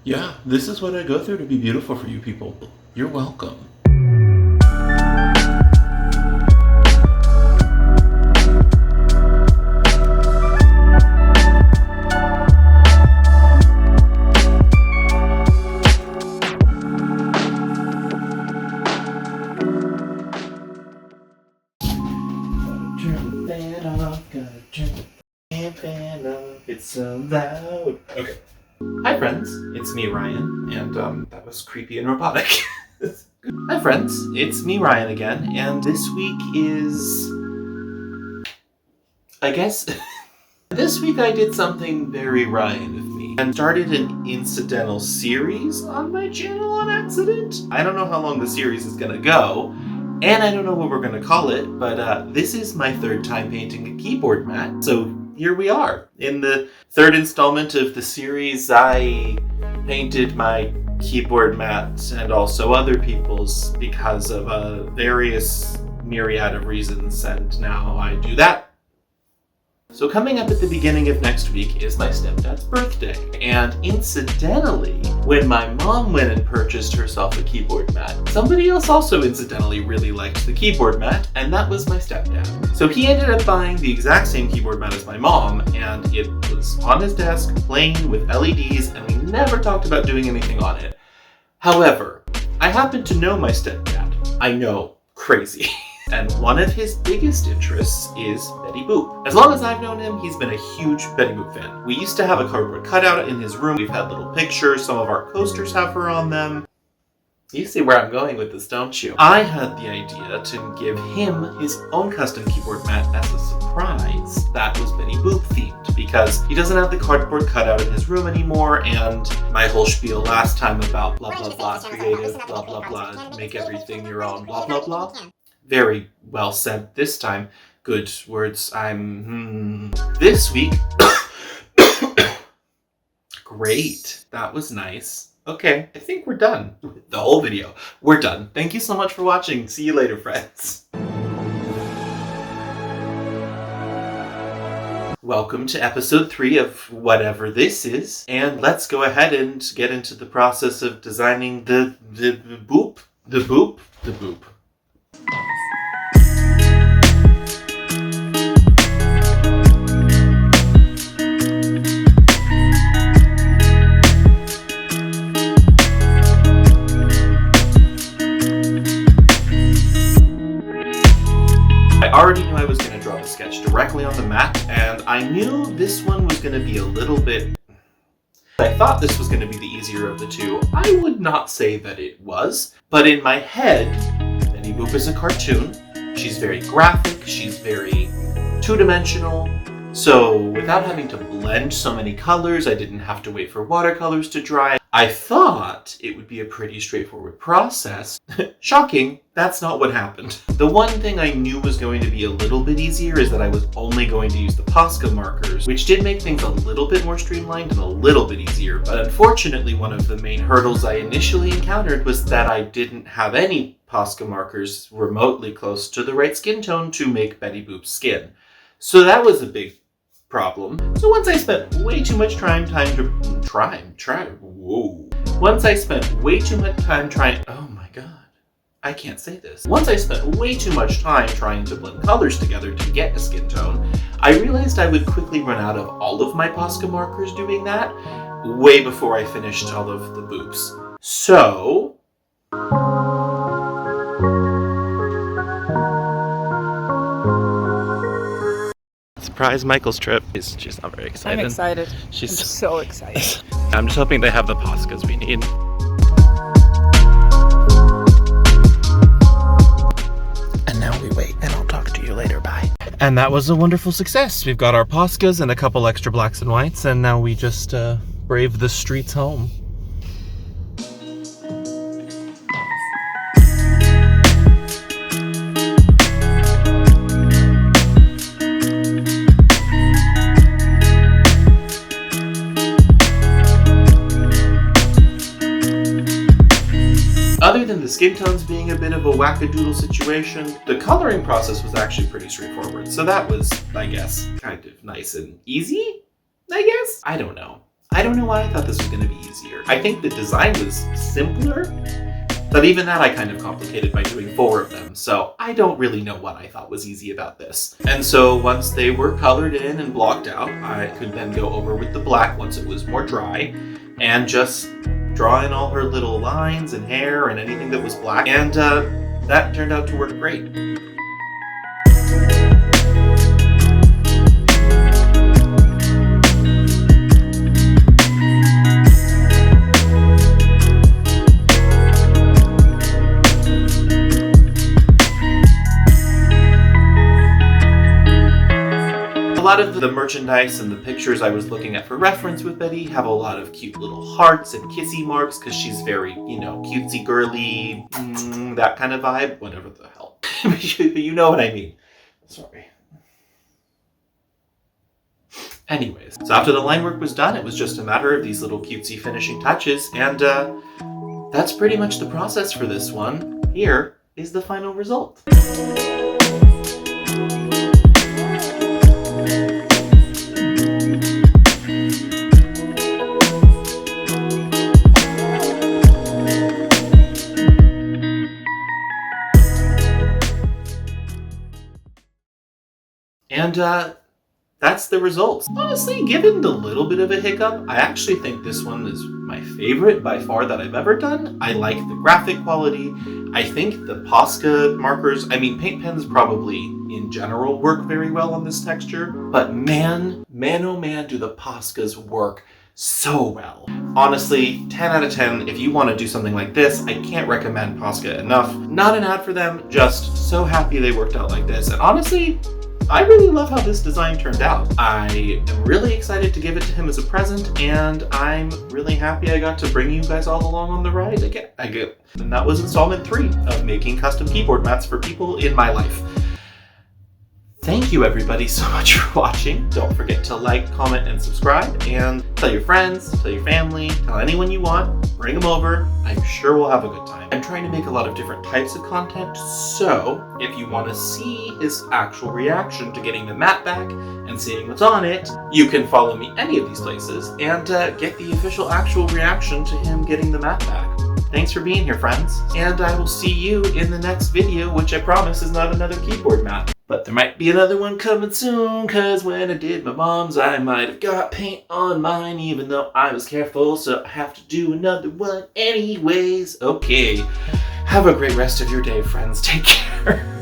Yeah, this is what I go through to be beautiful for you people. You're welcome. It's so loud. Okay. Hi friends, it's me Ryan, and that was creepy and robotic. Hi friends, it's me Ryan again, and this week is... I guess... this week I did something very Ryan of me, and started an incidental series on my channel on accident. I don't know how long the series is gonna go, and I don't know what we're gonna call it, but this is my third time painting a keyboard mat, so here we are. In the third installment of the series, I painted my keyboard mat and also other people's because of various myriad of reasons, and now I do that. So coming up at the beginning of next week is my stepdad's birthday, and incidentally, when my mom went and purchased herself a keyboard mat, somebody else also incidentally really liked the keyboard mat, and that was my stepdad. So he ended up buying the exact same keyboard mat as my mom, and it was on his desk playing with LEDs, and we never talked about doing anything on it. However, I happen to know my stepdad. I know, crazy. And one of his biggest interests is Betty Boop. As long as I've known him, he's been a huge Betty Boop fan. We used to have a cardboard cutout in his room. We've had little pictures. Some of our coasters have her on them. You see where I'm going with this, don't you? I had the idea to give him his own custom keyboard mat as a surprise that was Betty Boop themed, because he doesn't have the cardboard cutout in his room anymore, and my whole spiel last time about blah blah blah, creative, blah blah blah, make everything your own, blah blah blah. Very well said this time. Good words. This week... Great. That was nice. Okay, I think we're done with the whole video. We're done. Thank you so much for watching. See you later, friends. Welcome to episode 3 of whatever this is. And let's go ahead and get into the process of designing the boop. I already knew I was going to draw the sketch directly on the mat, and I knew this one was going to be a little bit... I thought this was going to be the easier of the two. I would not say that it was, but in my head, Betty Boop is a cartoon. She's very graphic, she's very two-dimensional, so without having to blend so many colors, I didn't have to wait for watercolors to dry. I thought it would be a pretty straightforward process. Shocking, that's not what happened. The one thing I knew was going to be a little bit easier is that I was only going to use the Posca markers, which did make things a little bit more streamlined and a little bit easier, but unfortunately one of the main hurdles I initially encountered was that I didn't have any Posca markers remotely close to the right skin tone to make Betty Boop's skin. So that was a big problem. So once I spent way too much Once I spent way too much time trying... Oh my god. I can't say this. Once I spent way too much time trying to blend colors together to get a skin tone, I realized I would quickly run out of all of my Posca markers doing that, way before I finished all of the boops. So... Surprise Michael's trip. She's not very excited. I'm excited. I'm so excited. I'm just hoping they have the Poscas we need. And now we wait, and I'll talk to you later. Bye. And that was a wonderful success. We've got our Poscas and a couple extra blacks and whites, and now we just brave the streets home. Other than the skin tones being a bit of a wackadoodle situation, the coloring process was actually pretty straightforward, so that was, I guess, kind of nice and easy? I guess? I don't know. I don't know why I thought this was going to be easier. I think the design was simpler, but even that I kind of complicated by doing 4 of them, so I don't really know what I thought was easy about this. And so once they were colored in and blocked out, I could then go over with the black once it was more dry, and just draw in all her little lines and hair and anything that was black, and that turned out to work great. A lot of the merchandise and the pictures I was looking at for reference with Betty have a lot of cute little hearts and kissy marks because she's very, cutesy girly, that kind of vibe, whatever the hell. You know what I mean. Sorry. Anyways, so after the line work was done, it was just a matter of these little cutesy finishing touches, and that's pretty much the process for this one. Here is the final result. And that's the results. Honestly, given the little bit of a hiccup, I actually think this one is my favorite by far that I've ever done. I like the graphic quality. I think the Posca markers, paint pens probably in general work very well on this texture, but man, oh man, do the Poscas work so well. Honestly, 10 out of 10, if you want to do something like this, I can't recommend Posca enough. Not an ad for them, just so happy they worked out like this. And honestly, I really love how this design turned out. I am really excited to give it to him as a present, and I'm really happy I got to bring you guys all along on the ride again. And that was installment 3 of making custom keyboard mats for people in my life. Thank you everybody so much for watching. Don't forget to like, comment, and subscribe, and tell your friends, tell your family, tell anyone you want, bring them over. I'm sure we'll have a good time. I'm trying to make a lot of different types of content, so if you want to see his actual reaction to getting the mat back and seeing what's on it, you can follow me any of these places and get the official actual reaction to him getting the mat back. Thanks for being here, friends, and I will see you in the next video, which I promise is not another keyboard mat. But there might be another one coming soon, cause when I did my mom's, I might have got paint on mine, even though I was careful, so I have to do another one anyways. Okay, have a great rest of your day, friends. Take care.